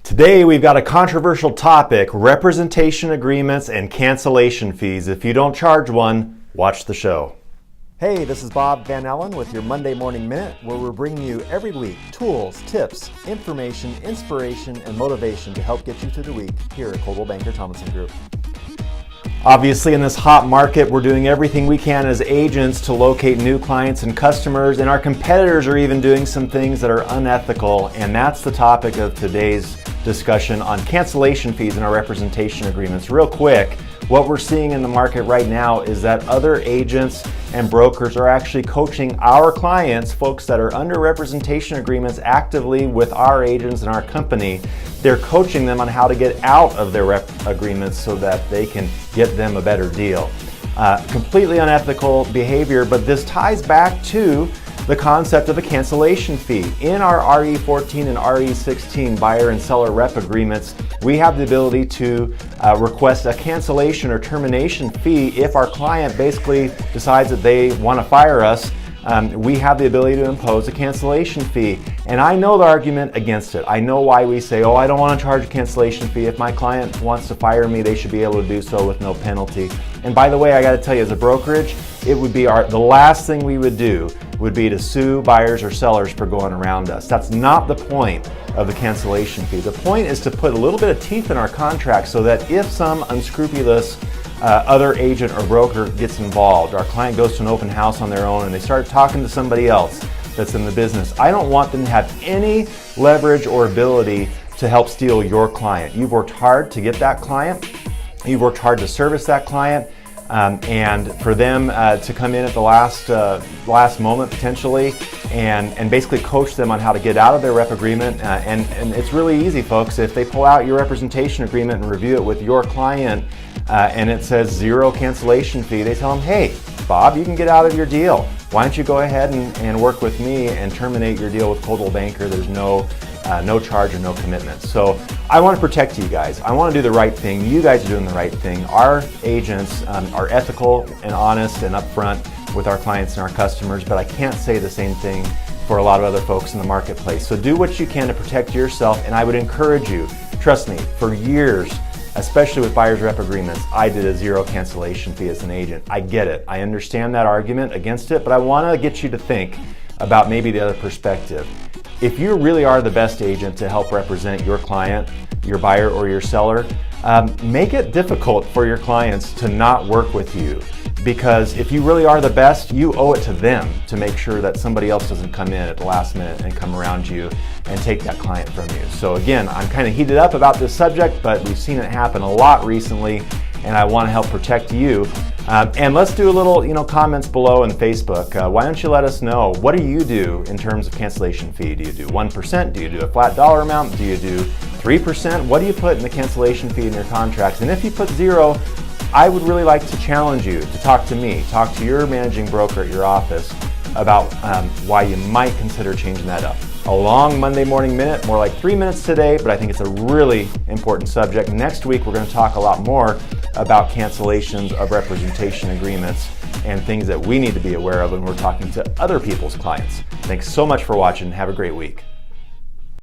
Today we've got a controversial topic, representation agreements and cancellation fees. If you don't charge one, watch the show. Hey, this is Bob Van Allen with your Monday Morning Minute, where we're bringing you every week tools, tips, information, inspiration, and motivation to help get you through the week here at Coldwell Banker Tomlinson Group. Obviously, in this hot market, we're doing everything we can as agents to locate new clients and customers, and our competitors are even doing some things that are unethical, and that's the topic of today's discussion on cancellation fees and our representation agreements. Real quick, what we're seeing in the market right now is that other agents and brokers are actually coaching our clients, folks that are under representation agreements actively with our agents and our company. They're coaching them on how to get out of their rep agreements so that they can get them a better deal. Completely unethical behavior, but this ties back to the concept of a cancellation fee. In our RE14 and RE16 buyer and seller rep agreements, we have the ability to request a cancellation or termination fee if our client basically decides that they want to fire us. We have the ability to impose a cancellation fee. And I know the argument against it. I know why we say, oh, I don't want to charge a cancellation fee. If my client wants to fire me, they should be able to do so with no penalty. And by the way, I got to tell you, as a brokerage, it would be the last thing we would do would be to sue buyers or sellers for going around us. That's not the point of the cancellation fee. The point is to put a little bit of teeth in our contract so that if some unscrupulous other agent or broker gets involved, our client goes to an open house on their own and they start talking to somebody else that's in the business, I don't want them to have any leverage or ability to help steal your client. You've worked hard to get that client. You've worked hard to service that client. And for them to come in at the last moment potentially and basically coach them on how to get out of their rep agreement. And it's really easy, folks. If they pull out your representation agreement and review it with your client and it says zero cancellation fee, they tell them, hey, Bob, you can get out of your deal. Why don't you go ahead and work with me and terminate your deal with Coldwell Banker? There's no charge or no commitment. So I want to protect you guys. I want to do the right thing. You guys are doing the right thing. Our agents are ethical and honest and upfront with our clients and our customers, but I can't say the same thing for a lot of other folks in the marketplace. So do what you can to protect yourself, and I would encourage you, trust me, for years, especially with buyer's rep agreements, I did a zero cancellation fee as an agent. I get it. I understand that argument against it, but I want to get you to think about maybe the other perspective. If you really are the best agent to help represent your client, your buyer or your seller, make it difficult for your clients to not work with you. Because if you really are the best, you owe it to them to make sure that somebody else doesn't come in at the last minute and come around you and take that client from you. So again, I'm kind of heated up about this subject, but we've seen it happen a lot recently, and I want to help protect you. And let's do a little, comments below on Facebook. Why don't you let us know, what do you do in terms of cancellation fee? Do you do 1%? Do you do a flat dollar amount? Do you do 3%? What do you put in the cancellation fee in your contracts? And if you put zero, I would really like to challenge you to talk to me, talk to your managing broker at your office about why you might consider changing that up. A long Monday Morning Minute, more like 3 minutes today, but I think it's a really important subject. Next week, we're going to talk a lot more about cancellations of representation agreements and things that we need to be aware of when we're talking to other people's clients. Thanks so much for watching. Have a great week.